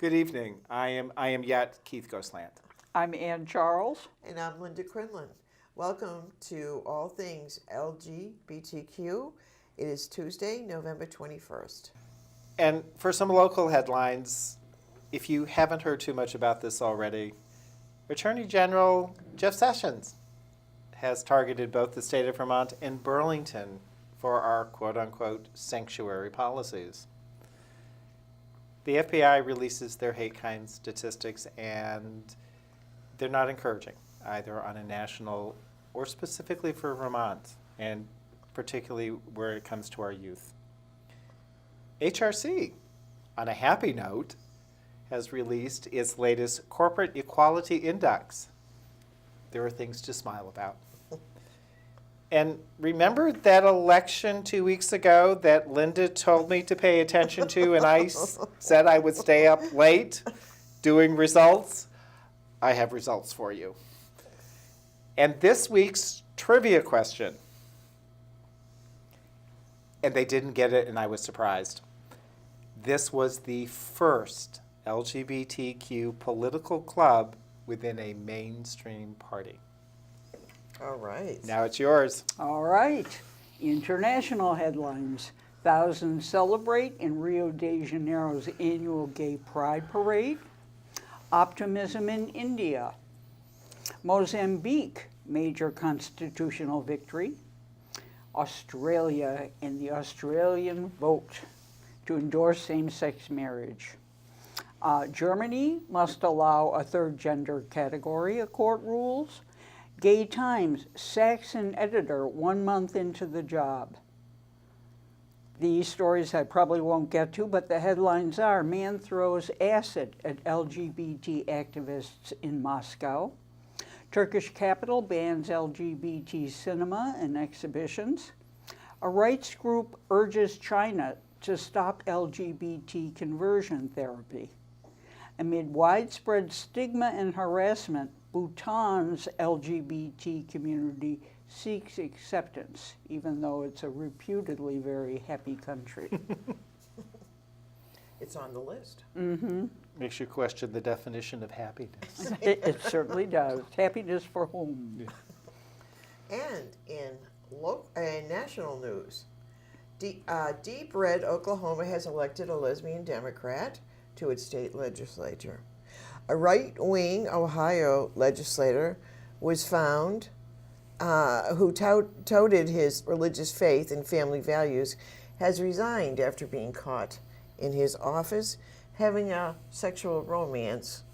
Good evening. I am yet Keith Ghostland. I'm Ann Charles. And I'm Linda Quinlan. Welcome to All Things LGBTQ. It is Tuesday, November 21st. And for some local headlines, if you haven't heard too much about this already, Attorney General Jeff Sessions has targeted both the state of Vermont and Burlington for our quote-unquote sanctuary policies. The FBI releases their hate crime statistics, and they're not encouraging, either on a national or specifically for Vermont, and particularly where it comes to our youth. HRC, on a happy note, has released its latest Corporate Equality Index. There are things to smile about. And remember that election 2 weeks ago that Linda told me to pay attention to, and I said I would stay up late doing results? I have results for you. And this week's trivia question, and they didn't get it, and I was surprised. This was the first LGBTQ political club within a mainstream party. All right. Now it's yours. All right. International headlines. Thousands celebrate in Rio de Janeiro's annual Gay Pride Parade. Optimism in India. Mozambique, major constitutional victory. Australia and the Australian vote to endorse same-sex marriage. Germany must allow a third gender category, a court rules. Gay Times sacks an editor 1 month into the job. These stories I probably won't get to, but the headlines are: man throws acid at LGBT activists in Moscow. Turkish capital bans LGBT cinema and exhibitions. A rights group urges China to stop LGBT conversion therapy. Amid widespread stigma and harassment, Bhutan's LGBT community seeks acceptance, even though it's a reputedly very happy country. It's on the list. Mm-hmm. Makes you question the definition of happiness. It certainly does. Happiness for whom? Yeah. And in national news, Deep Red, Oklahoma has elected a lesbian Democrat to its state legislature. A right-wing Ohio legislator was found who touted his religious faith and family values has resigned after being caught in his office having a sexual romance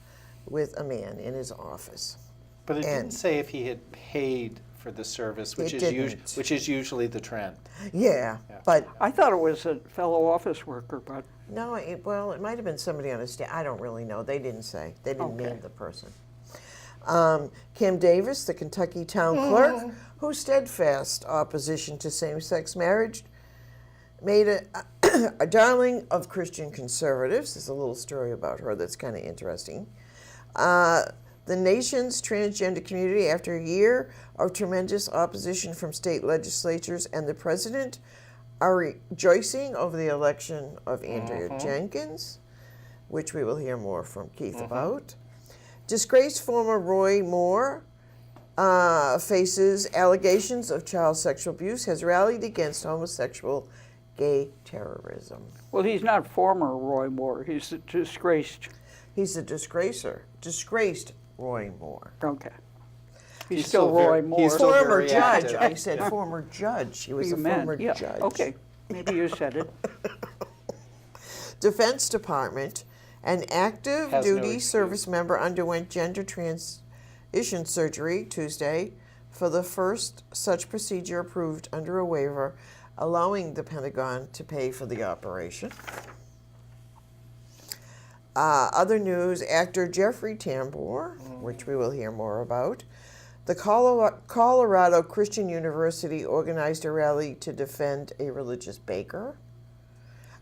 with a man in his office. But it didn't say if he had paid for the service, which is usually the trend. Yeah, but I thought it was a fellow office worker, but no, it might have been somebody on a staff. I don't really know. They didn't say. They didn't name the person. Kim Davis, the Kentucky town clerk, whose steadfast opposition to same-sex marriage made a darling of Christian conservatives. There's a little story about her that's kind of interesting. The nation's transgender community, after a year of tremendous opposition from state legislatures and the president, are rejoicing over the election of Andrea Jenkins, which we will hear more from Keith about. Disgraced former Roy Moore faces allegations of child sexual abuse, has rallied against homosexual gay terrorism. well, he's not former Roy Moore. He's disgraced. He's a disgraced Roy Moore. Okay. He's still Roy Moore. He's still Former very judge. active. I said former judge. He was You a meant, former yeah. judge. Okay, maybe you said it. Defense Department, an active Has no duty excuse. service member underwent gender transition surgery Tuesday for the first such procedure approved under a waiver allowing the Pentagon to pay for the operation. Other news, actor Jeffrey Tambor, which we will hear more about. The Colorado Christian University organized a rally to defend a religious baker.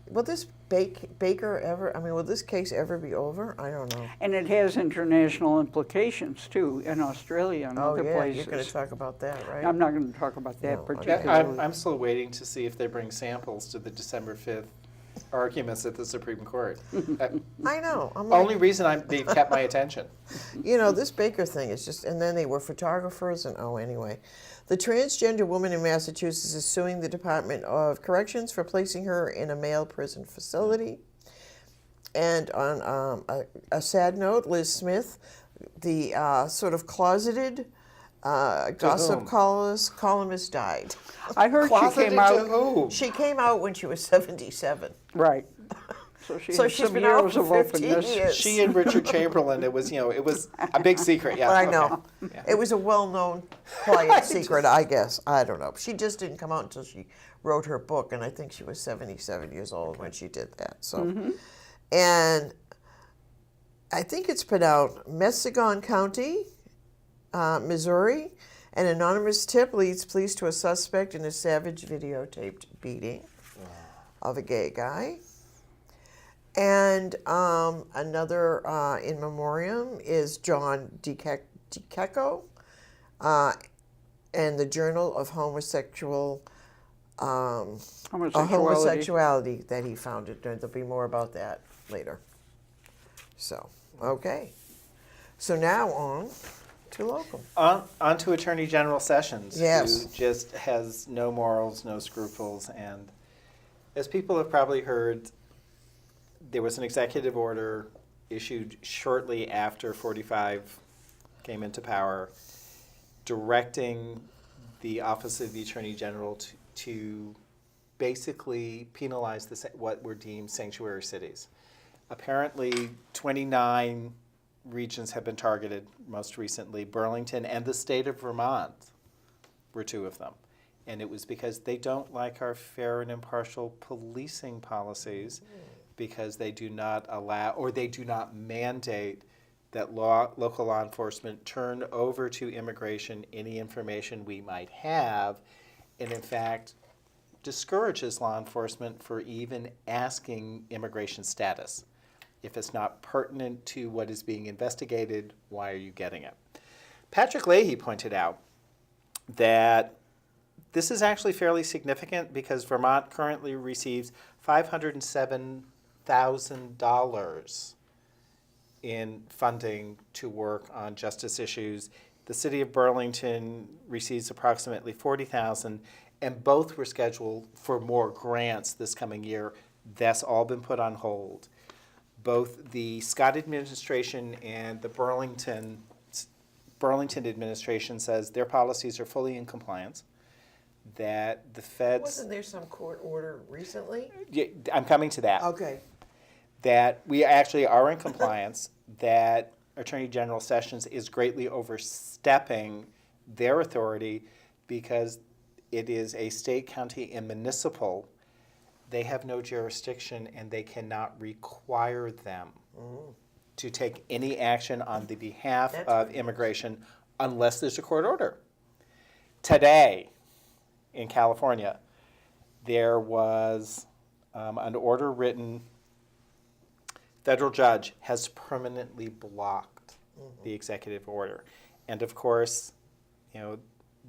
Will this baker ever, will this case ever be over? I don't know. And it has international implications, too, in Australia and other places. You're going to talk about that, right? I'm not going to talk about that No, okay. particularly. I'm still waiting to see if they bring samples to the December 5th arguments at the Supreme Court. I know. I'm like, Only reason they've kept my attention. you know, this Baker thing is just, and then they were photographers, and anyway. The transgender woman in Massachusetts is suing the Department of Corrections for placing her in a male prison facility. And on a sad note, Liz Smith, the sort of closeted gossip whom? columnist, died. I heard she Closeted came to out. whom? She came out when she was 77. Right. So she So had she's some been out years for of 15 openness. years. She and Richard Chamberlain, it was a big secret, yeah. I know. Okay. Yeah. It was a well-known, quiet secret, I guess. I don't know. She just didn't come out until she wrote her book, and I think she was 77 years old when she did that. So, and I think it's pronounced Muskegon County, Missouri. An anonymous tip leads police to a suspect in a savage videotaped beating of a gay guy. And another in memoriam is John DiCecco and the Journal of Homosexuality that he founded. There'll be more about that later. So, okay. So now on to local. On to Attorney General Sessions, Yes. who just has no morals, no scruples, and as people have probably heard, there was an executive order issued shortly after 45 came into power, directing the Office of the Attorney General to basically penalize what were deemed sanctuary cities. Apparently, 29 regions have been targeted, most recently Burlington and the state of Vermont were two of them. And it was because they don't like our fair and impartial policing policies, because they do not allow, or they do not mandate, that local law enforcement turn over to immigration any information we might have, and in fact discourages law enforcement for even asking immigration status. If it's not pertinent to what is being investigated, why are you getting it? Patrick Leahy pointed out that this is actually fairly significant because Vermont currently receives $507,000 in funding to work on justice issues. The city of Burlington receives approximately $40,000, and both were scheduled for more grants this coming year. That's all been put on hold. Both the Scott administration and the Burlington administration says their policies are fully in compliance, that the feds... Wasn't there some court order recently? Yeah, I'm coming to that. Okay. That we actually are in compliance, that Attorney General Sessions is greatly overstepping their authority because it is a state, county, and municipal. They have no jurisdiction and they cannot require them to take any action on the behalf of immigration unless there's a court order. Today, in California, there was an order written. Federal judge has permanently blocked the executive order. And of course,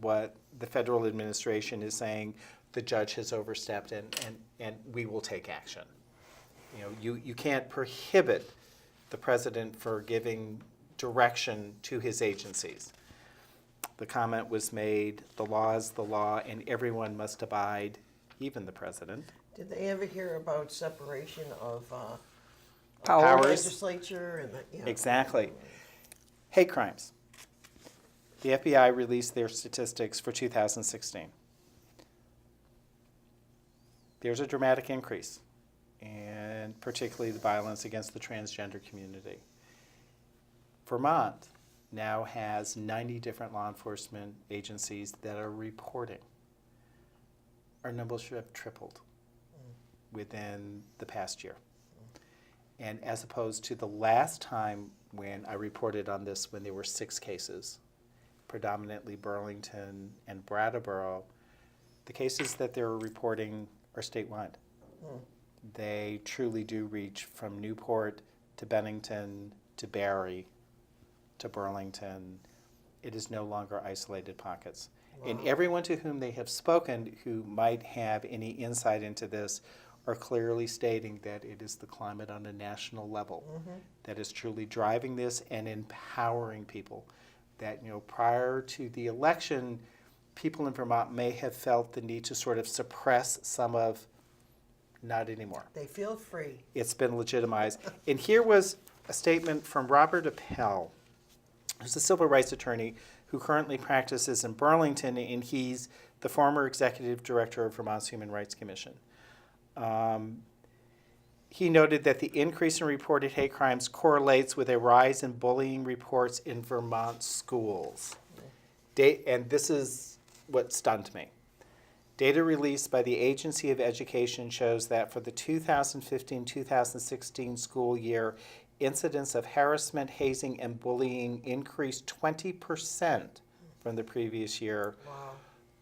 what the federal administration is saying, the judge has overstepped and we will take action. You can't prohibit the president for giving direction to his agencies. The comment was made, the law is the law and everyone must abide, even the president. Did they ever hear about separation of Powers. legislature and the, Exactly. Hate crimes. The FBI released their statistics for 2016. There's a dramatic increase, and particularly the violence against the transgender community. Vermont now has 90 different law enforcement agencies that are reporting. Our numbers should have tripled within the past year. And as opposed to the last time when I reported on this, when there were 6 cases, predominantly Burlington and Brattleboro, the cases that they're reporting are statewide. They truly do reach from Newport to Bennington to Barry to Burlington. It is no longer isolated pockets. Wow. And everyone to whom they have spoken who might have any insight into this are clearly stating that it is the climate on a national level that is truly driving this and empowering people. That, prior to the election, people in Vermont may have felt the need to sort of suppress some of, not anymore. They feel free. It's been legitimized. And here was a statement from Robert Appel, who's a civil rights attorney who currently practices in Burlington, and he's the former executive director of Vermont's Human Rights Commission. He noted that the increase in reported hate crimes correlates with a rise in bullying reports in Vermont schools. And this is what stunned me. Data released by the Agency of Education shows that for the 2015-2016 school year, incidents of harassment, hazing, and bullying increased 20% from the previous year. Wow.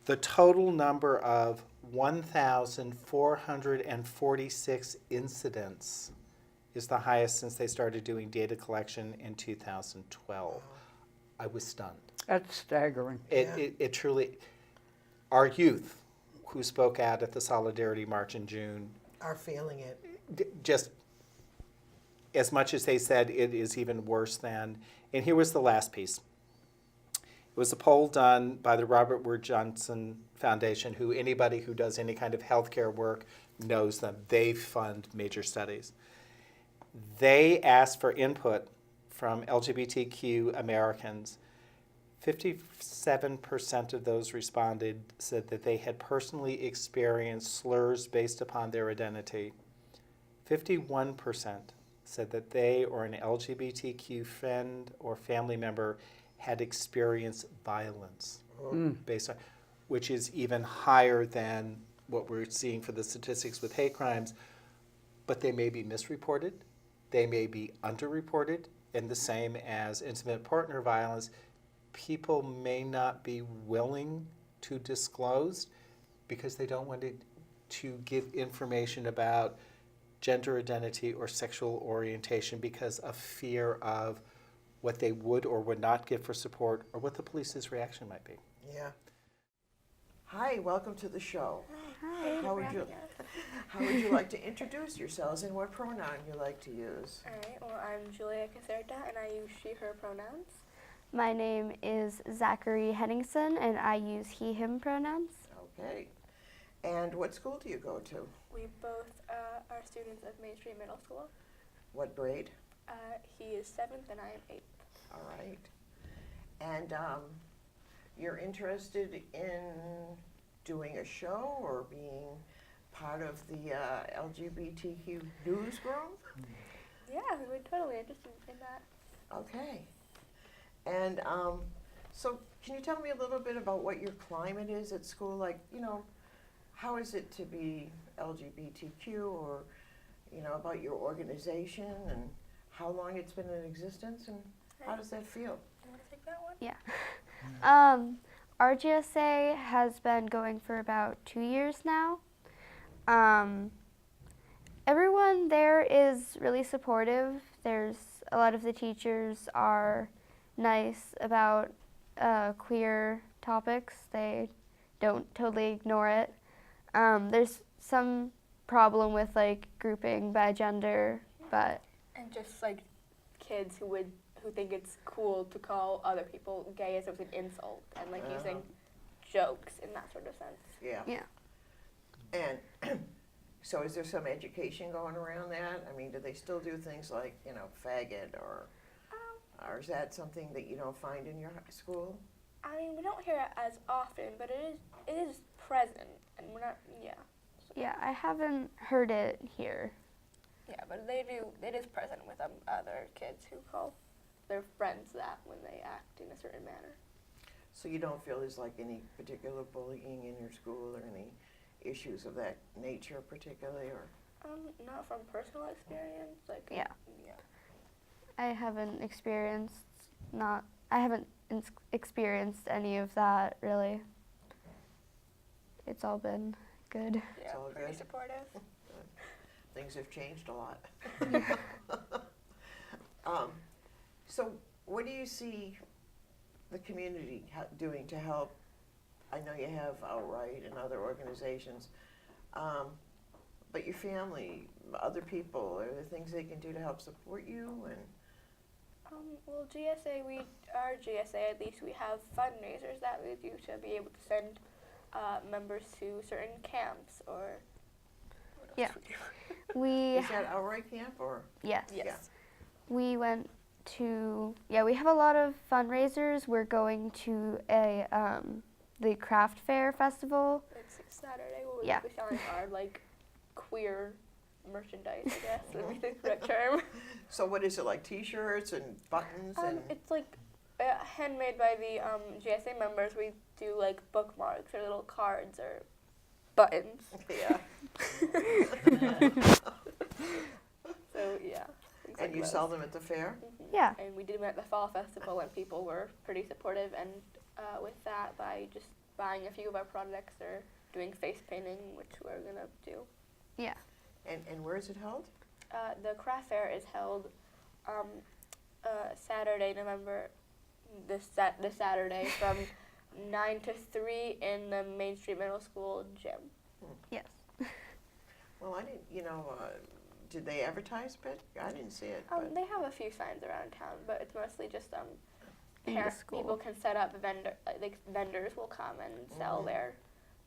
The total number of 1,446 incidents is the highest since they started doing data collection in 2012. I was stunned. That's staggering. It truly, our youth who spoke out at the Solidarity March in June, Are feeling it. just as much as they said it is even worse than, and here was the last piece. It was a poll done by the Robert Wood Johnson Foundation, who anybody who does any kind of healthcare work knows them. They fund major studies. They asked for input from LGBTQ Americans. 57% of those responded said that they had personally experienced slurs based upon their identity. 51% said that they or an LGBTQ friend or family member had experienced violence based on, which is even higher than what we're seeing for the statistics with hate crimes, but they may be misreported, they may be underreported, and the same as intimate partner violence, people may not be willing to disclose because they don't want to give information about gender identity or sexual orientation because of fear of what they would or would not give for support or what the police's reaction might be. Yeah. Hi, welcome to the show. Hi. How would you like to introduce yourselves and what pronoun you like to use? Alright, well, I'm Julia Caserta and I use she, her pronouns. My name is Zachary Henningsen, and I use he, him pronouns. Okay. And what school do you go to? We both are students of Main Street Middle School. What grade? He is 7th and I am 8th. All right. And you're interested in doing a show or being part of the LGBTQ newsroom? Yeah, we're totally interested in that. Okay. And so can you tell me a little bit about what your climate is at school? Like, how is it to be LGBTQ or, about your organization and how long it's been in existence and how does that feel? You want to take that one? Yeah. RGSA has been going for about 2 years now. Everyone there is really supportive. There's a lot of the teachers are nice about queer topics. They don't totally ignore it. There's some problem with grouping by gender, but And just kids who think it's cool to call other people gay as if it's an insult and using jokes in that sort of sense. Yeah. yeah. And so is there some education going around that? I mean, do they still do things like, faggot or is that something that you don't find in your school? I mean, we don't hear it as often, but it is present, and we're not, yeah. Yeah, I haven't heard it here. Yeah, but it is present with other kids who call their friends that when they act in a certain manner. So you don't feel there's any particular bullying in your school or any issues of that nature particularly, or? Not from personal experience, Yeah. Yeah. I haven't experienced experienced any of that really. It's all been good. Yeah, It's all pretty good. supportive. Things have changed a lot. So what do you see the community doing to help? I know you have Outright and other organizations. but your family, other people, are there things they can do to help support you? And Well, our GSA, at least we have fundraisers that we do to be able to send members to certain camps or. Yeah. We is that outright camp or? yes. Yes. Yeah. We went to we have a lot of fundraisers. We're going to the craft fair festival. It's Saturday. We'll Yeah. be selling our queer merchandise, I guess, would be the correct term. So what is it, like T-shirts and buttons and? It's handmade by the GSA members. We do bookmarks or little cards or buttons. Yeah. So yeah. And you sell them at the fair? Yeah. And we did them at the fall festival, and people were pretty supportive. And with that, by just buying a few of our products or doing face painting, which we're gonna do. Yeah. And where is it held? The craft fair is held Saturday, this Saturday from 9 to 3 in the Main Street Middle School gym. Yes. Well, I didn't, did they advertise it? I didn't see it. But They have a few signs around town, but it's mostly just In the parent school. people can set up vendors will come and sell their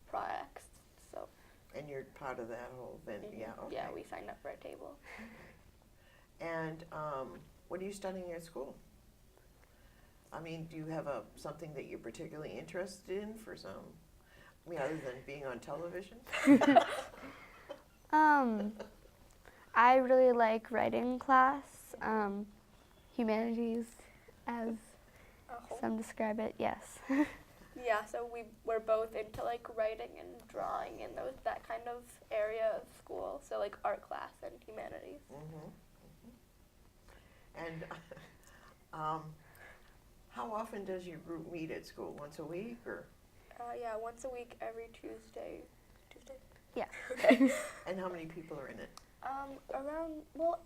products. So and you're part of that whole thing, yeah, okay. yeah, we signed up for a table. And what are you studying at school? I mean, do you have something that you're particularly interested in for some, other than being on television? I really like writing class, humanities, as some describe it. Yes. Yeah, so we're both into writing and drawing and that kind of area of school. So art class and humanities. Mm-hmm. And how often does your group meet at school? Once a week or? Yeah, once a week, every Tuesday. Yeah. Okay. And how many people are in it?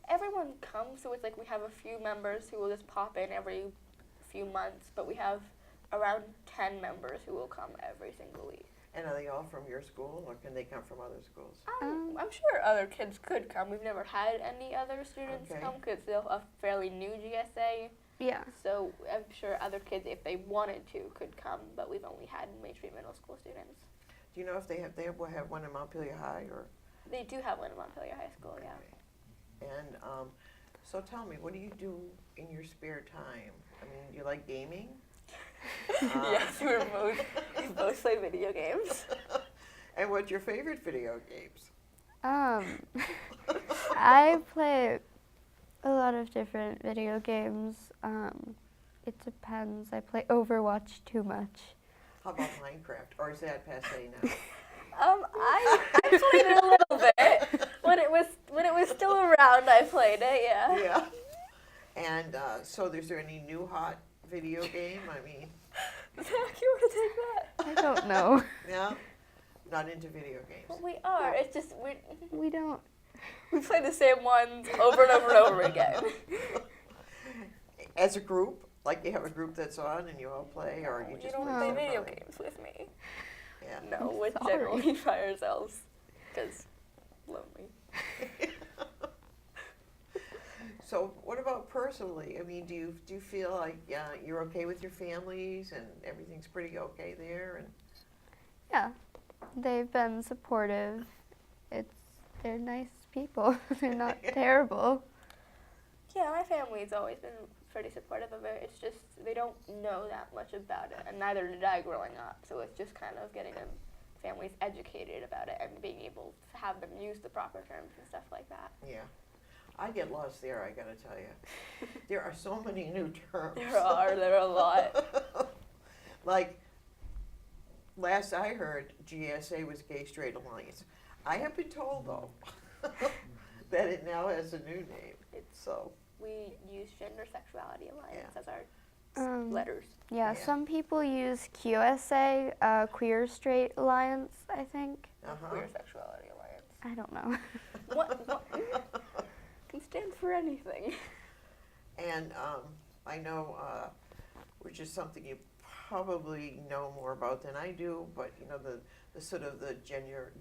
Everyone comes, so it's we have a few members who will just pop in every few months, but we have around 10 members who will come every single week. And are they all from your school, or can they come from other schools? I'm sure other kids could come. We've never had any other students Okay. come because they're a fairly new GSA. Yeah. So I'm sure other kids, if they wanted to, could come, but we've only had Main Street Middle School students. Do you know if they will have one in Montpelier High or? They do have one in Montpelier High School, yeah. And so tell me, what do you do in your spare time? I mean, do you like gaming? Yes, we both play video games. And what's your favorite video games? I play a lot of different video games. It depends. I play Overwatch too much. How about Minecraft? Or is that passé now? I played it a little bit when it was still around. I played it, yeah. Yeah. And so, is there any new hot video game? I mean, Zach, you want to take that? I don't know. yeah, not into video games. Well, we are. It's just We don't. we play the same ones over and over and over again. As a group, like you have a group that's on and you all play, or you You just don't play play video separately? games with me. Yeah. No, we're sorry. generally by ourselves because lonely. So, what about personally? I mean, do you feel like you're okay with your families and everything's pretty okay there? And Yeah. They've been supportive. They're nice people. They're not terrible. Yeah, my family's always been pretty supportive of it. It's just they don't know that much about it, and neither did I growing up. So it's just kind of getting them families educated about it and being able to have them use the proper terms and stuff like that. yeah, I get lost there. I gotta tell you, there are so many new terms. There are a lot. Like last I heard, GSA was Gay Straight Alliance. I have been told though that it now has a new name. So We use Gender Sexuality Alliance Yeah. as our Yeah, letters. Yeah. some people use QSA, Queer Straight Alliance, I think. Queer Sexuality Alliance. I don't know. What can stand for anything. And I know, which is something you probably know more about than I do, but you know, the sort of the gender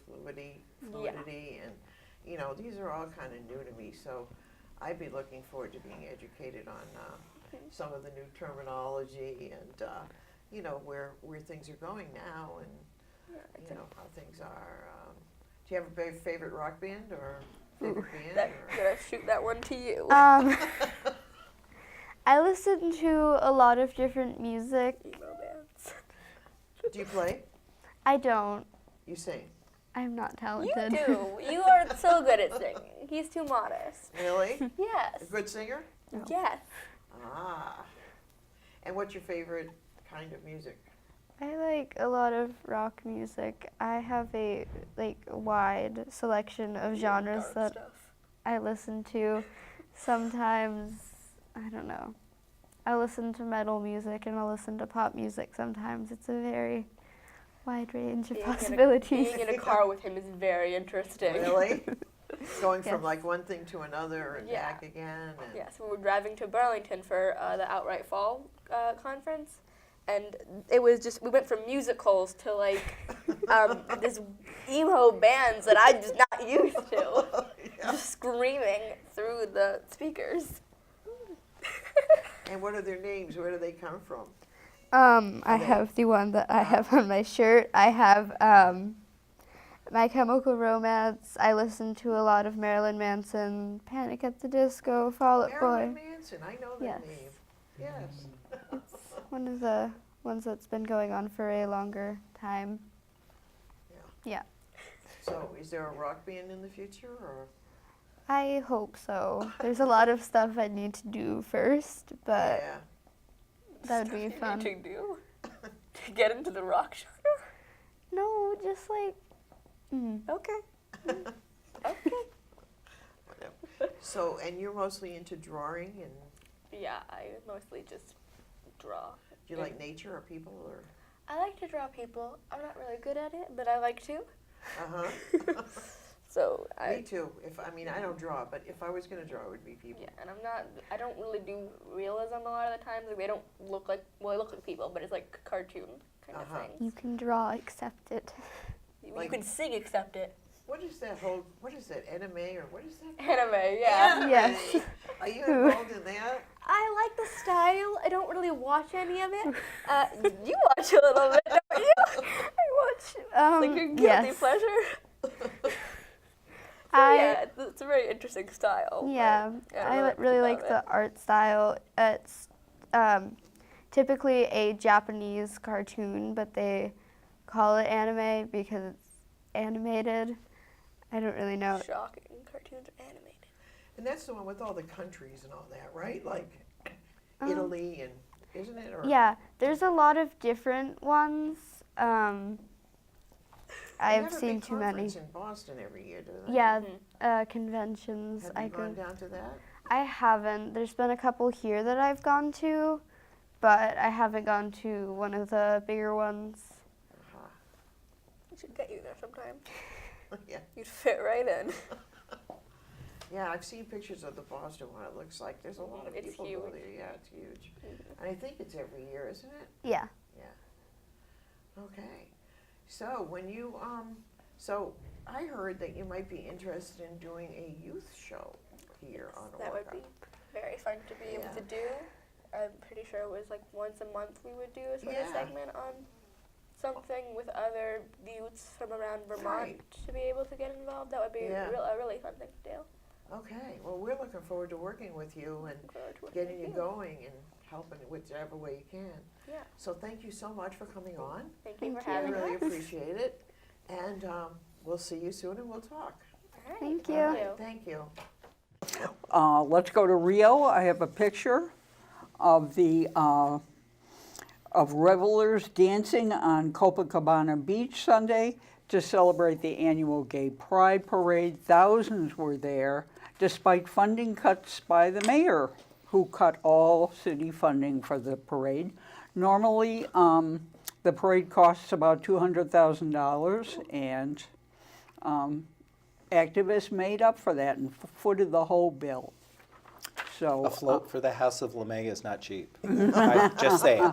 fluidity and, you know, these are all kind of new to me, so I'd be looking forward to being educated on some of the new terminology and, you know, where things are going now and, you know, how things are. Do you have a very favorite rock band or favorite band? I'm gonna shoot that one to you. I listen to a lot of different music. Emo bands. Do you play? I don't. You sing? I'm not You talented. do. You are so good at singing. He's too modest. Really? Yes. A good singer? Yes. Ah. And what's your favorite kind of music? I like a lot of rock music. I have a wide selection of genres Dark that stuff. I listen to. Sometimes, I don't know. I listen to metal music and I'll listen to pop music sometimes. It's a very wide range of possibilities. Being in a car with him is very interesting. Really? Going from Yes. like one thing to another and Yeah. back again. And Yes, we were driving to Burlington for the Outright Fall conference, and it was just, we went from musicals to like this emo bands that I'm just not used to, just screaming through the speakers. And what are their names? Where do they come from? I have the one that I have on my shirt. I have My Chemical Romance. I listen to a lot of Marilyn Manson, Panic at the Disco, Fall Out Marilyn Boy. Manson. I know that Yes. name. Yes. It's one of the ones that's been going on for a longer time. So, is there a rock band in the future, or? I hope so. There's a lot of stuff I need to do first, but Yeah. that would be Stuff fun. you need to do to get into the rock genre. No, just like, Okay. So, and you're mostly into drawing, and Yeah, I mostly just draw. do you like nature or people, or? I like to draw people. I'm not really good at it, but I like to. Uh-huh. So Me too. I don't draw, but if I was going to draw, it would be people. yeah, and I don't really do realism a lot of the times. Like, they don't look like, well, they look like people, but it's like cartoon kind of thing. you can draw, accept it. You Like- can sing, accept it. What is that anime, or what is that? Anime, yeah. Anime. Yes. Are you involved in that? I like the style. I don't really watch any of it. You watch a little bit, don't you? I watch, Like your guilty yes. pleasure. I, Yeah, it's a very interesting style. yeah, but I don't really much like about the art style. It's typically a Japanese cartoon, but they call it anime because it's animated. I don't really know. Shocking. Cartoons are animated. And that's the one with all the countries and all that, right? Like Um, Italy and, isn't it? Or Yeah, there's a lot of different ones. They I've have a seen big too many. conference in Boston every year, do they? Yeah, conventions. Have I you gone go. down to that? I haven't. There's been a couple here that I've gone to, but I haven't gone to one of the bigger ones. Uh-huh. We should get you there sometime. Yeah. You'd fit right in. Yeah, I've seen pictures of the Boston one. It looks like there's a lot of It's people go huge. there. Yeah, it's huge. And I think it's every year, isn't it? Yeah. Okay. So when you so I heard that you might be interested in doing a youth show here on That would Orca. be very fun to be able Yeah. to do. I'm pretty sure it was like once a month we would do a sort Yeah. of segment on something with other youths from around Vermont Right. to be able to get involved. That would be Yeah. a really fun thing to do. Okay. Well, we're looking forward to working with you and Look forward to working getting with you going and helping whichever way you can. Yeah. So thank you so much for coming on. Thank you for Thank you. I having really us. appreciate it. And we'll see you soon and we'll talk. All right. Thank All you. right, thank you. Let's go to Rio. I have a picture of the of revelers dancing on Copacabana Beach Sunday to celebrate the annual Gay Pride Parade. Thousands were there, despite funding cuts by the mayor, who cut all city funding for the parade. Normally, the parade costs about $200,000, and activists made up for that and footed the whole bill. So A float for the House of LeMay is not cheap. Just saying.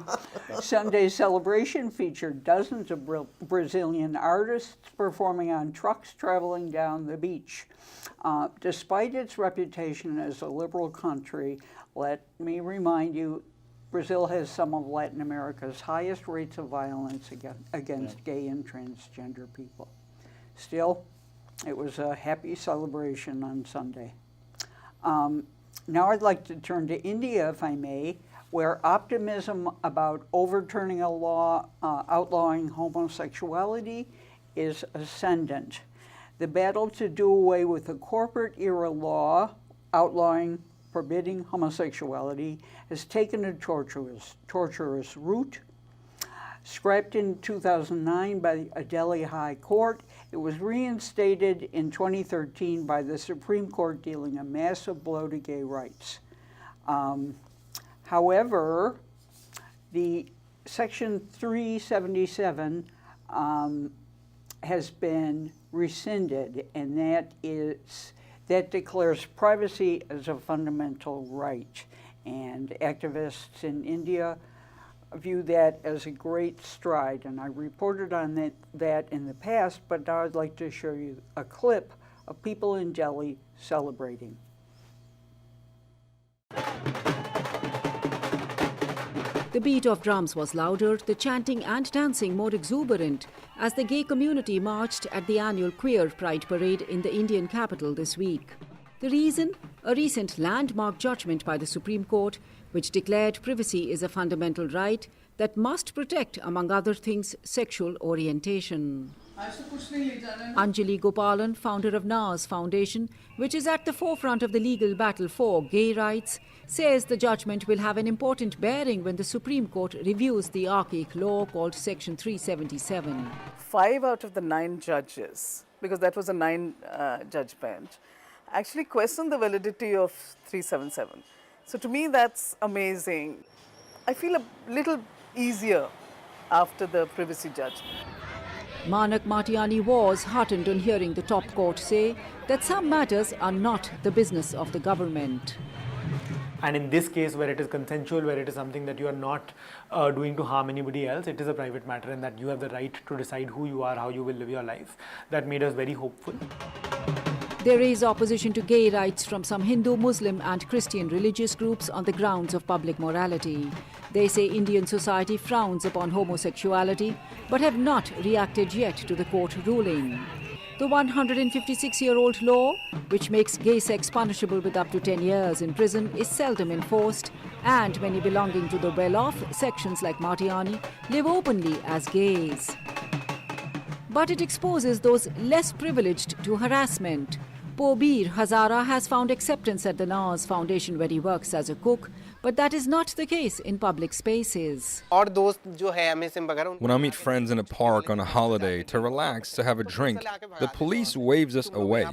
Sunday's celebration featured dozens of Brazilian artists performing on trucks traveling down the beach. Despite its reputation as a liberal country, let me remind you, Brazil has some of Latin America's highest rates of violence against gay and transgender people. Still, it was a happy celebration on Sunday. Now I'd like to turn to India, if I may, where optimism about overturning a law outlawing homosexuality is ascendant. The battle to do away with the corporate-era law forbidding homosexuality has taken a torturous route. Scrapped in 2009 by a Delhi High Court, it was reinstated in 2013 by the Supreme Court, dealing a massive blow to gay rights. However, the Section 377 has been rescinded, and that declares privacy as a fundamental right. And activists in India view that as a great stride, and I reported on that in the past, but now I'd like to show you a clip of people in Delhi celebrating. The beat of drums was louder, the chanting and dancing more exuberant as the gay community marched at the annual Queer Pride Parade in the Indian capital this week. The reason? A recent landmark judgment by the Supreme Court, which declared privacy is a fundamental right that must protect, among other things, sexual orientation. Anjali Gopalan, founder of NAS Foundation, which is at the forefront of the legal battle for gay rights, says the judgment will have an important bearing when the Supreme Court reviews the archaic law called Section 377. 5 out of the 9 judges, because that was a 9-judge bench, actually questioned the validity of 377. So to me, that's amazing. I feel a little easier after the privacy judgment. Manak Matiani was heartened on hearing the top court say that some matters are not the business of the government. And in this case, where it is consensual, where it is something that you are not doing to harm anybody else, it is a private matter, and that you have the right to decide who you are, how you will live your life. That made us very hopeful. There is opposition to gay rights from some Hindu, Muslim and Christian religious groups on the grounds of public morality. They say Indian society frowns upon homosexuality but have not reacted yet to the court ruling. The 156-year-old law, which makes gay sex punishable with up to 10 years in prison, is seldom enforced, and many belonging to the well-off, sections like Matiani, live openly as gays. But it exposes those less privileged to harassment. Pobir Hazara has found acceptance at the NAS Foundation where he works as a cook, but that is not the case in public spaces. When I meet friends in a park on a holiday to relax, to have a drink, the police waves us away.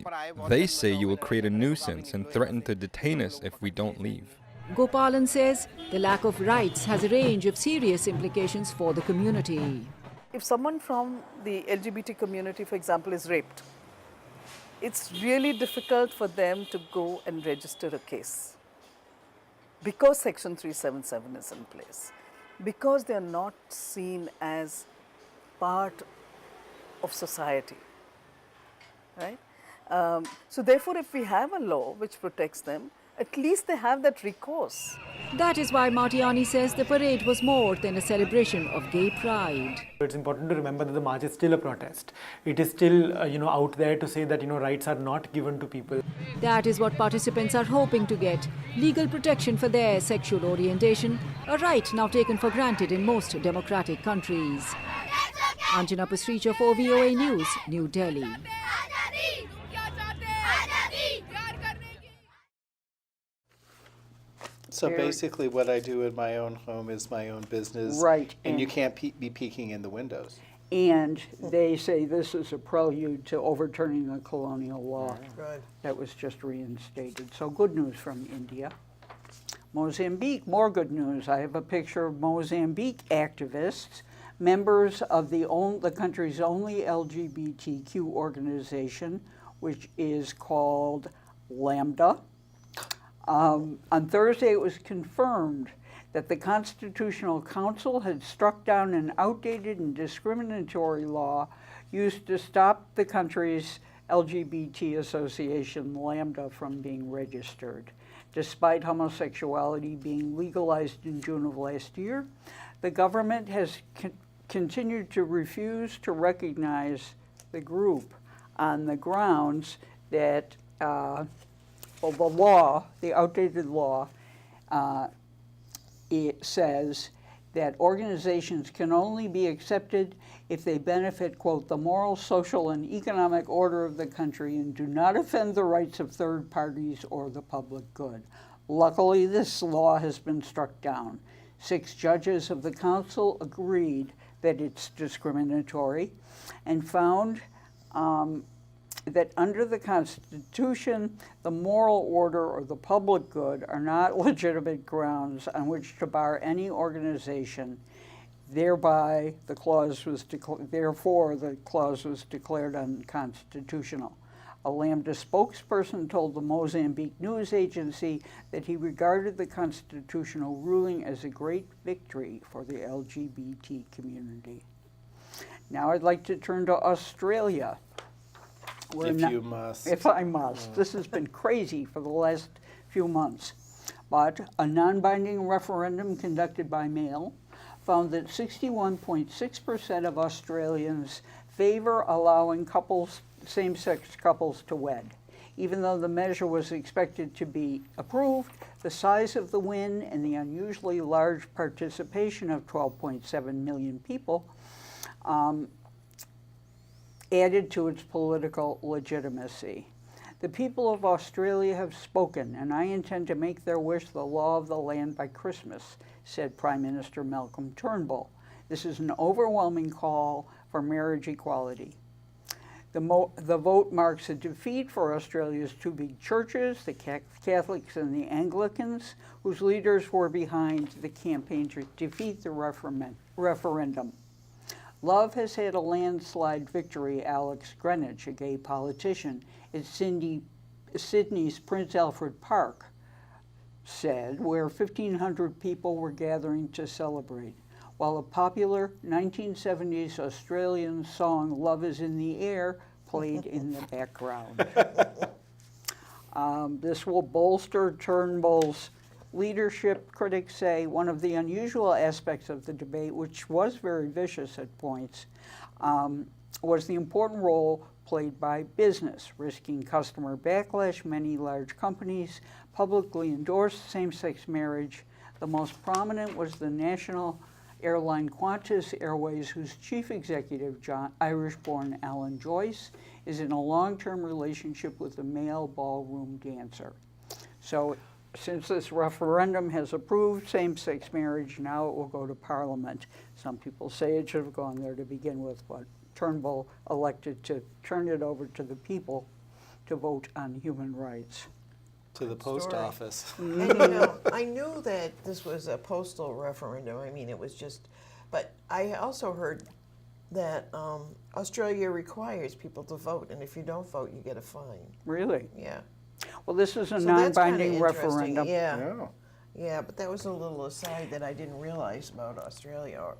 They say you will create a nuisance and threaten to detain us if we don't leave. Gopalan says the lack of rights has a range of serious implications for the community. If someone from the LGBT community, for example, is raped, it's really difficult for them to go and register a case because Section 377 is in place, because they are not seen as part of society, right? So therefore, if we have a law which protects them, at least they have that recourse. That is why Matiani says the parade was more than a celebration of gay pride. It's important to remember that the march is still a protest. It is still, out there to say that, rights are not given to people. That is what participants are hoping to get, legal protection for their sexual orientation, a right now taken for granted in most democratic countries. Anjana Pasricha for VOA News, New Delhi. So basically what I do in my own home is my own business. Right. And you can't be peeking in the windows. And they say this is a prelude to overturning the colonial law Good. that was just reinstated. So good news from India. Mozambique, more good news. I have a picture of Mozambique activists, members of the country's only LGBTQ organization, which is called Lambda. On Thursday, it was confirmed that the Constitutional Council had struck down an outdated and discriminatory law used to stop the country's LGBT association, Lambda, from being registered. Despite homosexuality being legalized in June of last year, the government has continued to refuse to recognize the group on the grounds that the outdated law, it says that organizations can only be accepted if they benefit, quote, the moral, social, and economic order of the country and do not offend the rights of third parties or the public good. Luckily, this law has been struck down. 6 judges of the council agreed that it's discriminatory and found that under the Constitution, the moral order or the public good are not legitimate grounds on which to bar any organization. Therefore, the clause was declared unconstitutional. A Lambda spokesperson told the Mozambique news agency that he regarded the constitutional ruling as a great victory for the LGBT community. Now I'd like to turn to Australia. You must. If I must. This has been crazy for the last few months. But a non-binding referendum conducted by mail found that 61.6% of Australians favor allowing same-sex couples to wed. Even though the measure was expected to be approved, the size of the win and the unusually large participation of 12.7 million people added to its political legitimacy. The people of Australia have spoken, and I intend to make their wish the law of the land by Christmas, said Prime Minister Malcolm Turnbull. This is an overwhelming call for marriage equality. The vote marks a defeat for Australia's 2 big churches, the Catholics and the Anglicans, whose leaders were behind the campaign to defeat the referendum. Love has had a landslide victory, Alex Greenwich, a gay politician at Sydney's Prince Alfred Park, said, where 1,500 people were gathering to celebrate, while a popular 1970s Australian song, Love is in the Air, played in the background. This will bolster Turnbull's leadership, critics say. One of the unusual aspects of the debate, which was very vicious at points, was the important role played by business, risking customer backlash. Many large companies publicly endorsed same-sex marriage. The most prominent was the national airline Qantas Airways, whose chief executive, Irish-born Alan Joyce, is in a long-term relationship with a male ballroom dancer. So since this referendum has approved same-sex marriage, now it will go to Parliament. Some people say it should have gone there to begin with, but Turnbull elected to turn it over to the people to vote on human rights. To the post office. And you know, I knew that this was a postal referendum. I mean, it was just, but I also heard that Australia requires people to vote, and if you don't vote, you get a fine. Really? Yeah. Well, this is a So that's kinda non-binding interesting. referendum. Yeah. Yeah, but that was a little aside that I didn't realize about Australia. Or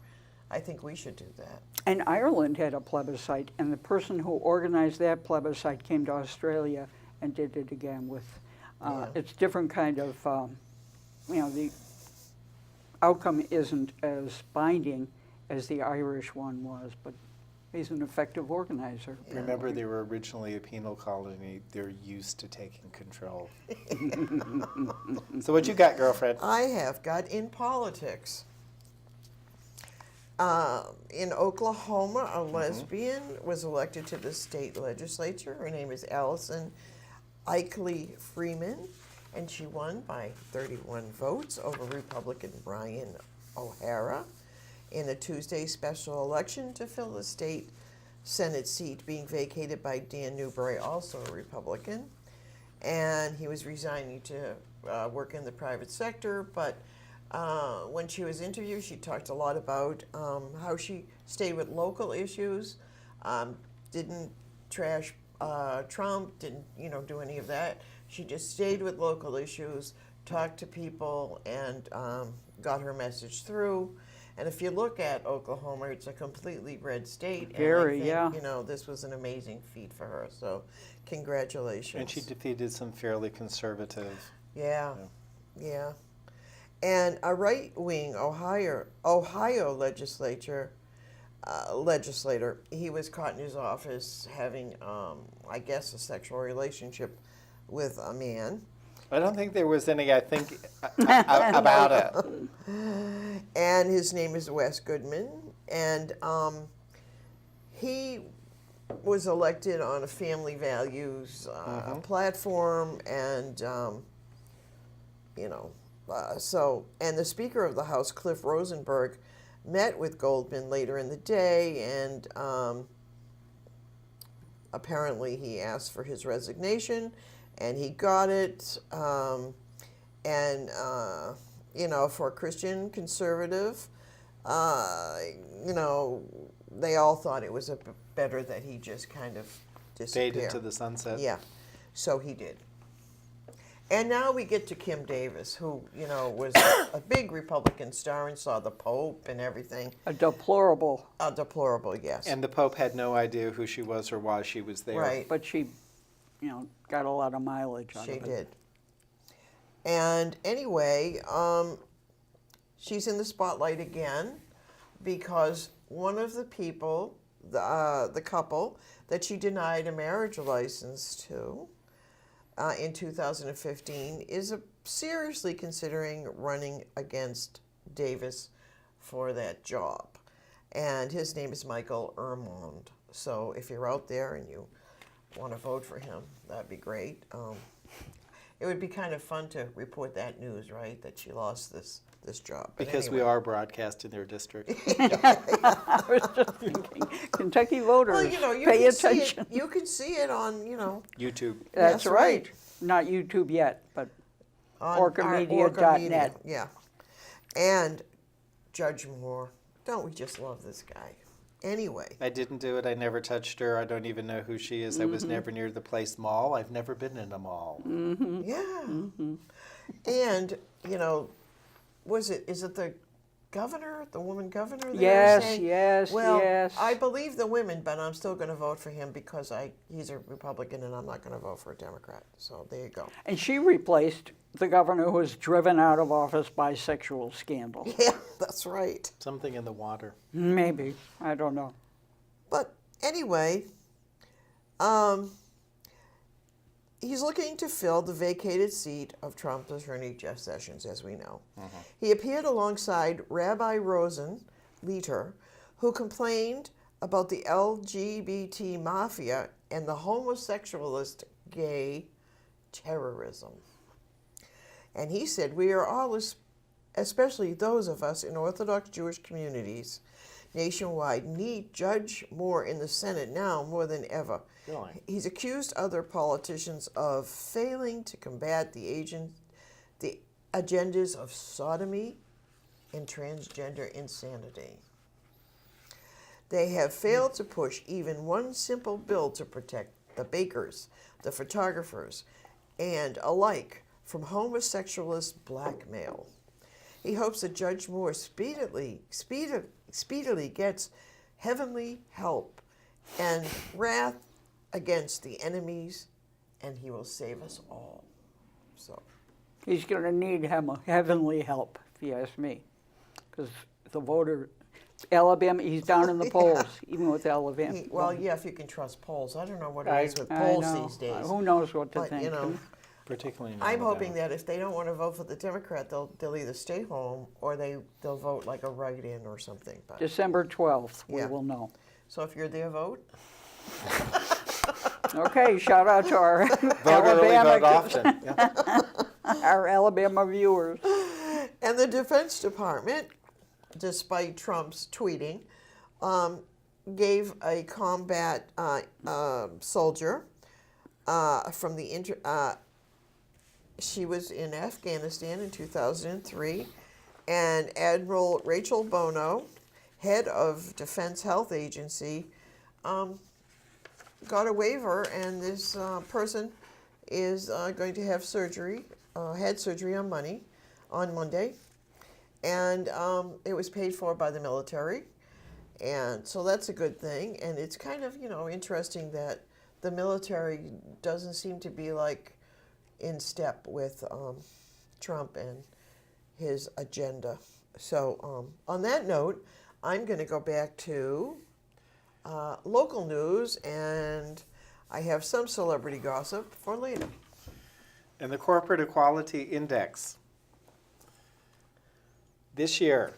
I think we should do that. And Ireland had a plebiscite, and the person who organized that plebiscite came to Australia and did it again with, it's different kind of, the outcome isn't as binding as the Irish one was, but he's an effective organizer. Remember, they were originally a penal colony. They're used to taking control. So what you got, girlfriend? I have got in politics. In Oklahoma, a lesbian was elected to the state legislature. Her name is Allison Eichley Freeman, and she won by 31 votes over Republican Brian O'Hara in a Tuesday special election to fill the state Senate seat being vacated by Dan Newberry, also a Republican. And he was resigning to work in the private sector, but when she was interviewed, she talked a lot about how she stayed with local issues, didn't trash Trump, didn't do any of that. She just stayed with local issues, talked to people, and got her message through. And if you look at Oklahoma, it's a completely red state. Very, and I yeah. think, you know, this was an amazing feat for her. So, congratulations. And she defeated some fairly conservative. Yeah, yeah. And a right-wing Ohio legislator, he was caught in his office having, I guess, a sexual relationship with a man. I don't think there was any, I think, about it. And his name is Wes Goodman. And he was elected on a family values platform. And, you know, and the Speaker of the House, Cliff Rosenberg, met with Goldman later in the day, and apparently he asked for his resignation, and he got it. You know, for a Christian conservative, you know, they all thought it was better that he just kind of disappeared. Fade into the sunset. Yeah, so he did. And now we get to Kim Davis, who, you know, was a big Republican star and saw the Pope and everything. A deplorable. A deplorable, yes. And the Pope had no idea who she was or why she was there. Right. But she, you know, got a lot of mileage out She of it. did. And anyway, she's in the spotlight again because one of the people, the couple that she denied a marriage license to in 2015 is seriously considering running against Davis for that job. And his name is Michael Ermond. So if you're out there and you want to vote for him, that'd be great. It would be kind of fun to report that news, right? That she lost this job. But Because anyway. we are broadcast in their district. I was just thinking, Kentucky voters, Well, you know, you pay can see attention. it. You can see it on, you know, YouTube. That's That's right. right. Not YouTube yet, but on orcamedia.net. our Orca Media, yeah. And Judge Moore, don't we just love this guy? Anyway, I didn't do it. I never touched her. I don't even know who she is. I was never near the Place Mall. I've never been in a mall. yeah. And, you know, is it the governor, the woman governor there Yes, saying, yes, well, yes. I believe the women, but I'm still going to vote for him because he's a Republican and I'm not going to vote for a Democrat. So there you go. And she replaced the governor who was driven out of office by sexual scandal. Yeah, that's right. Something in the water. Maybe. I don't know. But anyway, he's looking to fill the vacated seat of Trump attorney Jeff Sessions, as we know. He appeared alongside Rabbi Rosen Leiter, who complained about the LGBT mafia and the homosexualist gay terrorism. And he said, we are all, especially those of us in Orthodox Jewish communities nationwide, need Judge Moore in the Senate now more than ever. Really? He's accused other politicians of failing to combat the agendas of sodomy and transgender insanity. They have failed to push even one simple bill to protect the bakers, the photographers, and alike from homosexualist blackmail. He hopes that Judge Moore speedily gets heavenly help and wrath against the enemies, and he will save us all. So, He's going to need heavenly help, if you ask me. Because the voter, Alabama, he's down in the polls, even with Alabama. yeah, if you can trust polls. I don't know what it is with I polls know. these days. Who knows what to But, think? you know, Particularly in I'm Alabama. hoping that if they don't want to vote for the Democrat, they'll either stay home or they'll vote like a write-in or something. But, December 12th, we Yeah. will know. so if you're there, vote. Okay, shout out to our Vote early, vote often. Yeah. our Alabama viewers. And the Defense Department, despite Trump's tweeting, gave a combat soldier from the she was in Afghanistan in 2003, and Admiral Rachel Bono, head of Defense Health Agency, got a waiver, and this person is going to have surgery, had surgery on Monday, and it was paid for by the military, and so that's a good thing. And it's kind of, interesting that the military doesn't seem to be like in step with Trump and his agenda. So on that note, I'm going to go back to local news, and I have some celebrity gossip for later. And the Corporate Equality Index. This year,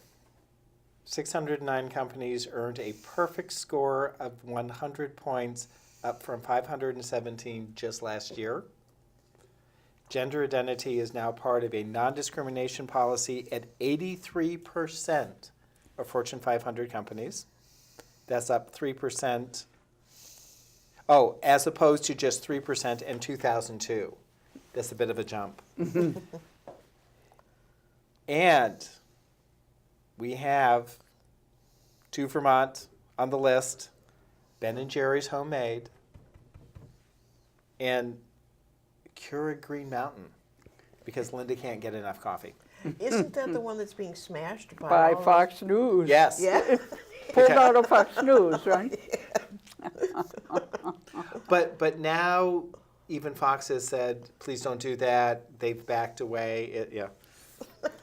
609 companies earned a perfect score of 100 points, up from 517 just last year. Gender identity is now part of a non-discrimination policy at 83% of Fortune 500 companies. That's up 3%. Oh, as opposed to just 3% in 2002. That's a bit of a jump. And we have to Vermont on the list, Ben & Jerry's Homemade, and Keurig Green Mountain, because Linda can't get enough coffee. Isn't that the one that's being smashed By all Fox News. Yes. Yeah. Pulled out of Fox News, right? But now even Fox has said, please don't do that. They've backed away. Yeah.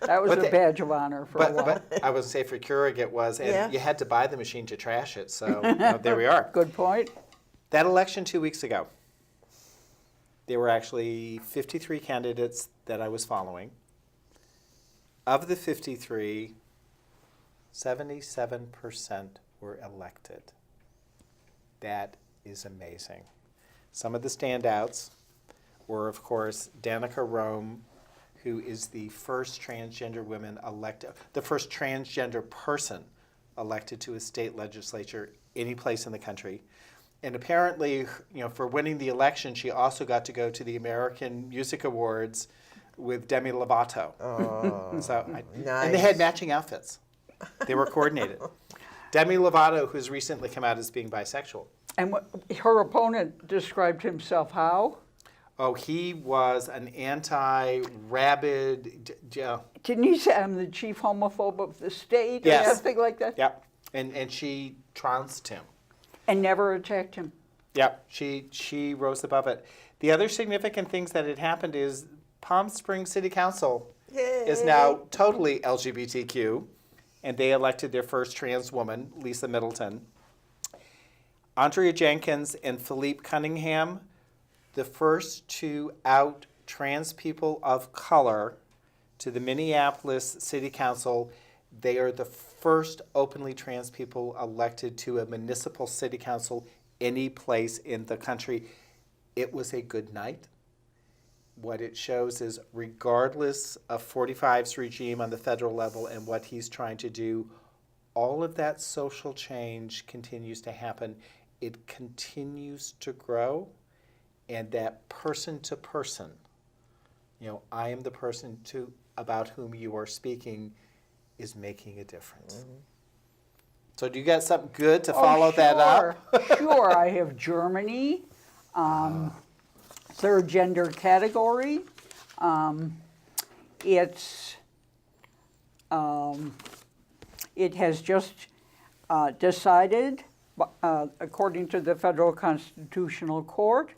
That was But a they- badge of honor for a while. But I would say for Keurig it was, and Yeah. you had to buy the machine to trash it. So there we are. Good point. That election 2 weeks ago, there were actually 53 candidates that I was following. Of the 53, 77% were elected. That is amazing. Some of the standouts were, of course, Danica Rome, who is the first transgender woman elected, the first transgender person elected to a state legislature any place in the country. And apparently, for winning the election, she also got to go to the American Music Awards with Demi Lovato. Oh, nice. And they had matching outfits. They were coordinated. Demi Lovato, who's recently come out as being bisexual. And her opponent described himself how? Oh, he was an anti-rabid. Didn't he say, I'm the chief homophobe of the state? Yes. Or something like that? Yep. And she trounced him. And never attacked him. Yep. She rose above it. The other significant things that had happened is Palm Springs City Council is now totally LGBTQ, and they elected their first trans woman, Lisa Middleton. Andrea Jenkins and Philippe Cunningham, the first to out trans people of color to the Minneapolis City Council. They are the first openly trans people elected to a municipal city council any place in the country. It was a good night. What it shows is, regardless of 45's regime on the federal level and what he's trying to do, all of that social change continues to happen. It continues to grow, and that person to person, I am the person about whom you are speaking, is making a difference. Mm-hmm. So do you got something good to follow that up? Sure, I have Germany, third gender category. It has just decided, according to the Federal Constitutional Court,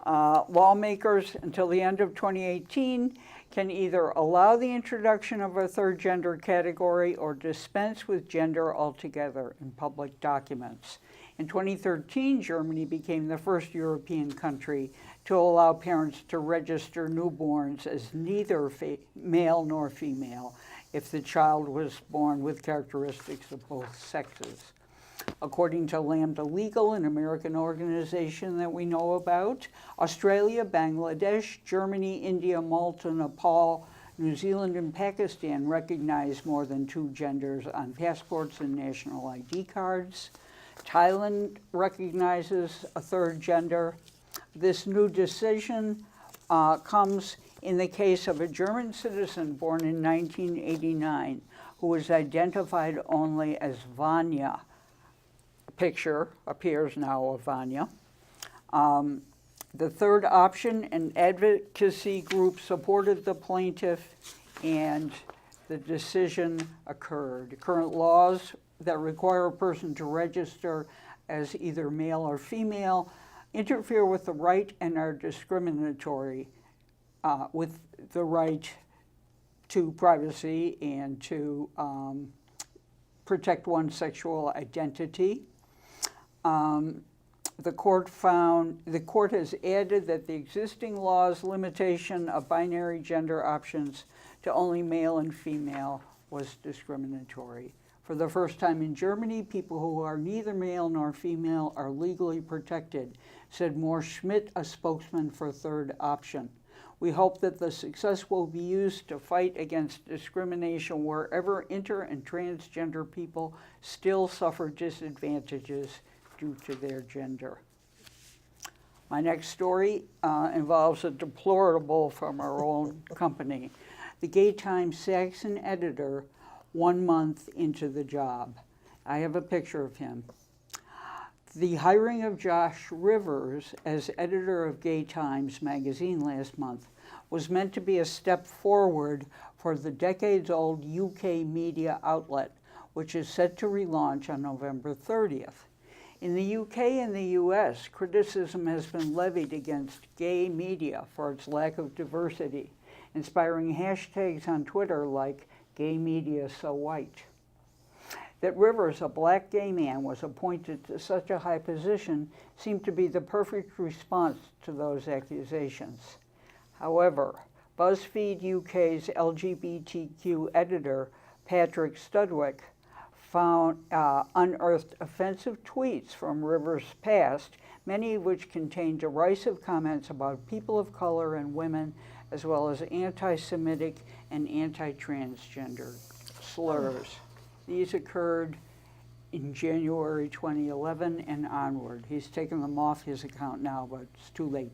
lawmakers until the end of 2018 can either allow the introduction of a third gender category or dispense with gender altogether in public documents. In 2013, Germany became the first European country to allow parents to register newborns as neither male nor female if the child was born with characteristics of both sexes. According to Lambda Legal, an American organization that we know about, Australia, Bangladesh, Germany, India, Malta, Nepal, New Zealand, and Pakistan recognize more than two genders on passports and national ID cards. Thailand recognizes a third gender. This new decision comes in the case of a German citizen born in 1989 who was identified only as Vanya. Picture appears now of Vanya. The third option, an advocacy group supported the plaintiff, and the decision occurred. Current laws that require a person to register as either male or female interfere with the right and are discriminatory with the right to privacy and to protect one's sexual identity. The court has added that the existing law's limitation of binary gender options to only male and female was discriminatory. For the first time in Germany, people who are neither male nor female are legally protected, said Moore Schmidt, a spokesman for Third Option. We hope that the success will be used to fight against discrimination wherever inter and transgender people still suffer disadvantages due to their gender. My next story involves a deplorable from our own company. The Gay Times Saxon editor 1 month into the job. I have a picture of him. The hiring of Josh Rivers as editor of Gay Times magazine last month was meant to be a step forward for the decades-old UK media outlet, which is set to relaunch on November 30th. In the UK and the US, criticism has been levied against gay media for its lack of diversity, inspiring hashtags on Twitter like "Gay Media So White." That Rivers, a black gay man, was appointed to such a high position seemed to be the perfect response to those accusations. However, BuzzFeed UK's LGBTQ editor, Patrick Studwick, unearthed offensive tweets from Rivers' past, many of which contained derisive comments about people of color and women, as well as anti-Semitic and anti-transgender slurs. These occurred in January 2011 and onward. He's taken them off his account now, but it's too late.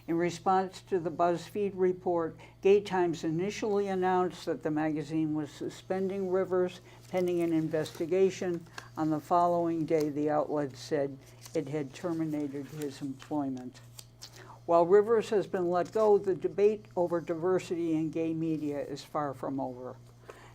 In response to the BuzzFeed report, Gay Times initially announced that the magazine was suspending Rivers pending an investigation. On the following day, the outlet said it had terminated his employment. While Rivers has been let go, the debate over diversity in gay media is far from over.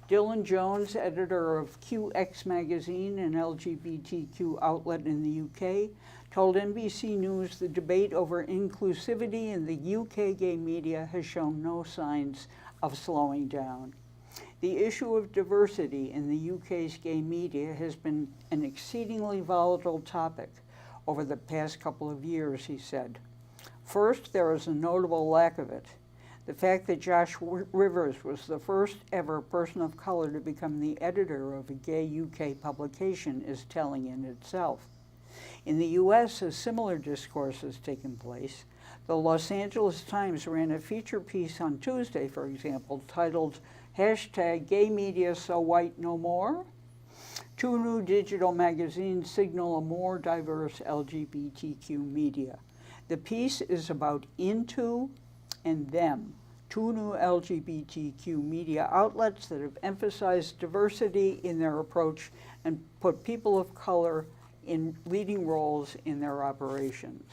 Dylan Jones, editor of QX Magazine, an LGBTQ outlet in the UK, told NBC News the debate over inclusivity in the UK gay media has shown no signs of slowing down. The issue of diversity in the UK's gay media has been an exceedingly volatile topic over the past couple of years, he said. First, there is a notable lack of it. The fact that Josh Rivers was the first ever person of color to become the editor of a gay UK publication is telling in itself. In the US, a similar discourse has taken place. The Los Angeles Times ran a feature piece on Tuesday, for example, titled #Gay Media So White No More. 2 new digital magazines signal a more diverse LGBTQ media. The piece is about Into and Them, 2 new LGBTQ media outlets that have emphasized diversity in their approach and put people of color in leading roles in their operations.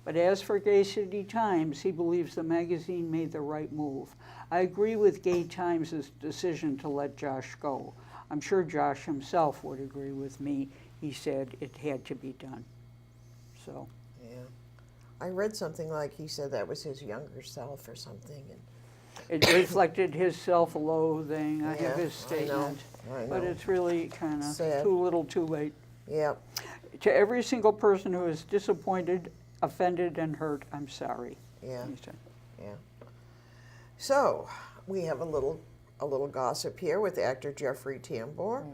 But as for Gay City Times, he believes the magazine made the right move. I agree with Gay Times' decision to let Josh go. I'm sure Josh himself would agree with me. He said it had to be done. So. Yeah. I read something like he said that was his younger self or something. And it reflected his self-loathing. I have his I know. statement. But it's really kind of Sad. too little too late. Yeah. To every single person who is disappointed, offended, and hurt, I'm sorry. Yeah. he said. Yeah. So we have a little gossip here with actor Jeffrey Tambor,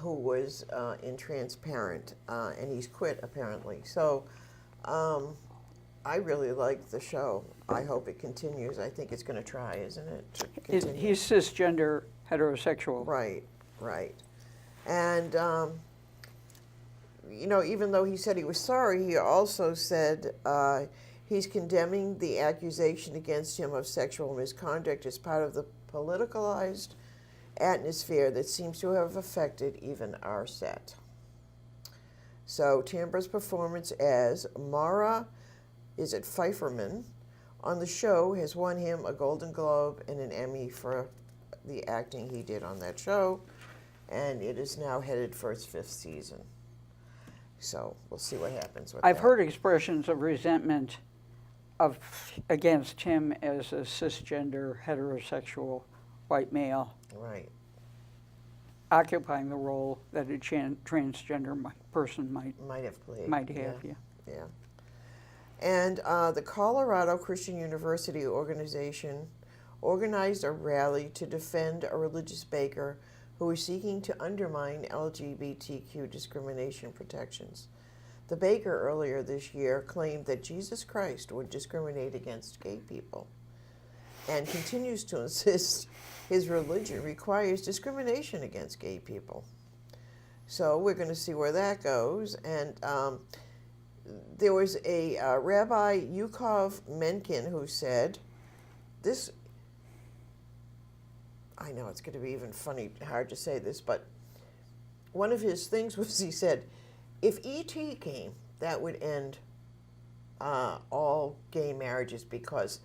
who was in Transparent, and he's quit apparently. So I really like the show. I hope it continues. I think it's going to try, isn't it? To continue. He's cisgender, heterosexual. Right, right. And, you know, even though he said he was sorry, he also said he's condemning the accusation against him of sexual misconduct as part of the politicalized atmosphere that seems to have affected even our set. So Tambor's performance as Mara is it Pfeifferman, on the show has won him a Golden Globe and an Emmy for the acting he did on that show, and it is now headed for its 5th season. So we'll see what happens with I've that. heard expressions of resentment against him as a cisgender, heterosexual white male Right. occupying the role that a transgender person Might have played. might have. Yeah. Yeah. And the Colorado Christian University organization organized a rally to defend a religious baker who was seeking to undermine LGBTQ discrimination protections. The baker earlier this year claimed that Jesus Christ would discriminate against gay people and continues to insist his religion requires discrimination against gay people. So we're going to see where that goes. And there was a Rabbi Yukov Menkin who said, this, I know it's going to be even funny, hard to say this, but one of his things was he said, if E.T. came, that would end all gay marriages, because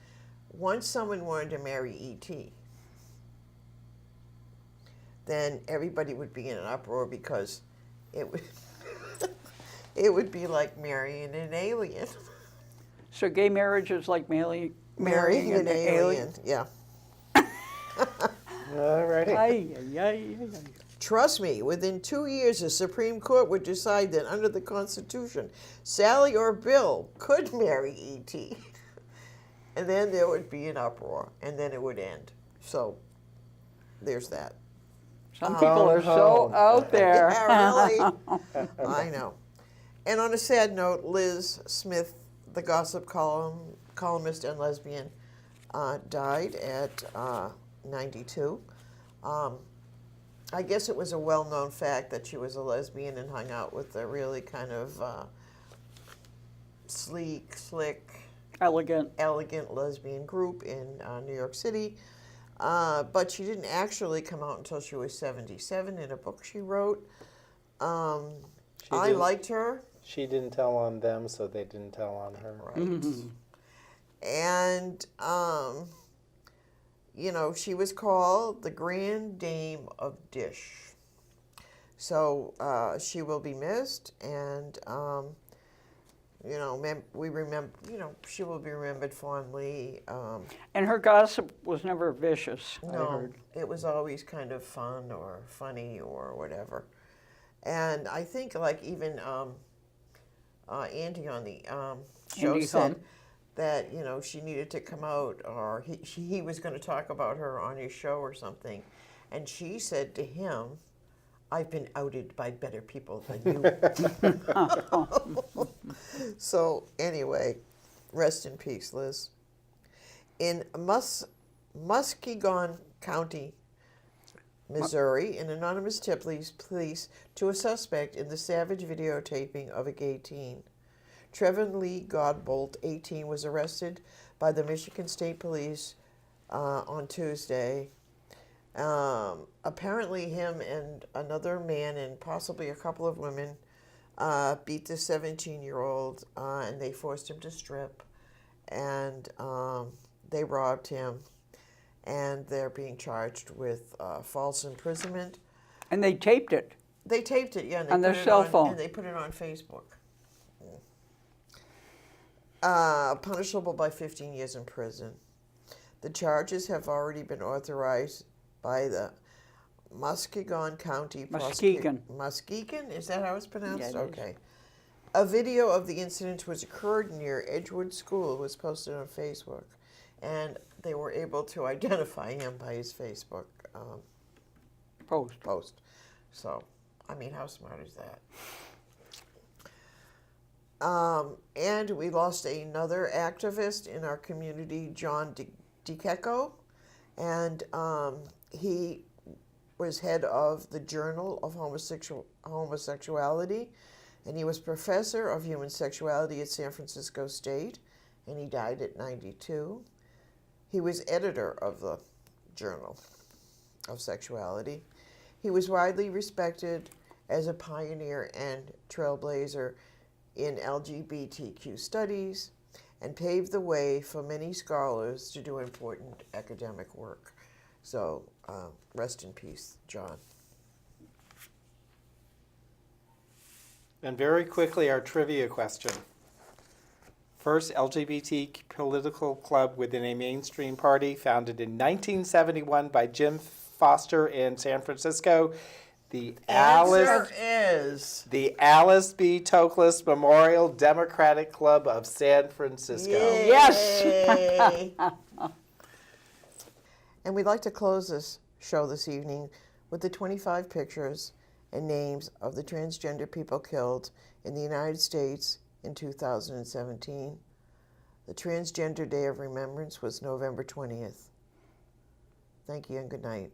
once someone wanted to marry E.T., then everybody would be in an uproar, because it would it would be like marrying an alien. So gay marriage is like marrying an alien. Yeah. Alrighty. Ay, ay, ay, ay, ay. Trust me, within 2 years, the Supreme Court would decide that under the Constitution, Sally or Bill could marry E.T. And then there would be an uproar, and then it would end. So there's that. Some people are so out there. Yeah, really. I know. And on a sad note, Liz Smith, the gossip columnist and lesbian, died at 92. I guess it was a well-known fact that she was a lesbian and hung out with a really kind of sleek, slick, elegant lesbian group in New York City. But she didn't actually come out until she was 77 in a book she wrote. I liked her. She didn't tell on them, so they didn't tell on her. Right. And, you know, she was called the Grand Dame of Dish. So she will be missed, and, you know, we remember, you know, she will be remembered fondly. And her gossip was never vicious, I No, heard. it was always kind of fun or funny or whatever. And I think, like, even Andy on the show Andy said Hum. that, you know, she needed to come out, or he was going to talk about her on his show or something. And she said to him, I've been outed by better people than you. So anyway, rest in peace, Liz. In Muskegon County, Missouri, an anonymous tip leads police to a suspect in the savage videotaping of a gay teen. Trevin Lee Godbolt, 18, was arrested by the Michigan State Police on Tuesday. Apparently him and another man and possibly a couple of women beat the 17-year-old and they forced him to strip, and they robbed him, and they're being charged with false imprisonment. And they taped it. They taped it, yeah. And they On their put it cell phone. And they put it on Facebook. Punishable by 15 years in prison. The charges have already been authorized by the Muskegon County Muskegon. Muskegon? Is that how it's pronounced? Yeah, it is. Okay. A video of the incident which occurred near Edgewood School was posted on Facebook, and they were able to identify him by his Facebook post. So, I mean, how smart is that? And we lost another activist in our community, John DiCecco, and he was head of the Journal of Homosexuality, and he was professor of human sexuality at San Francisco State, and he died at 92. He was editor of the Journal of Sexuality. He was widely respected as a pioneer and trailblazer in LGBTQ studies, and paved the way for many scholars to do important academic work. So rest in peace, John. And very quickly, our trivia question. First LGBT political club within a mainstream party, founded in 1971 by Jim Foster in San Francisco. The Answer is the Alice B. Toklas Memorial Democratic Club of San Francisco. Yes. And we'd like to close this show this evening with the 25 pictures and names of the transgender people killed in the United States in 2017. The Transgender Day of Remembrance was November 20th. Thank you and good night.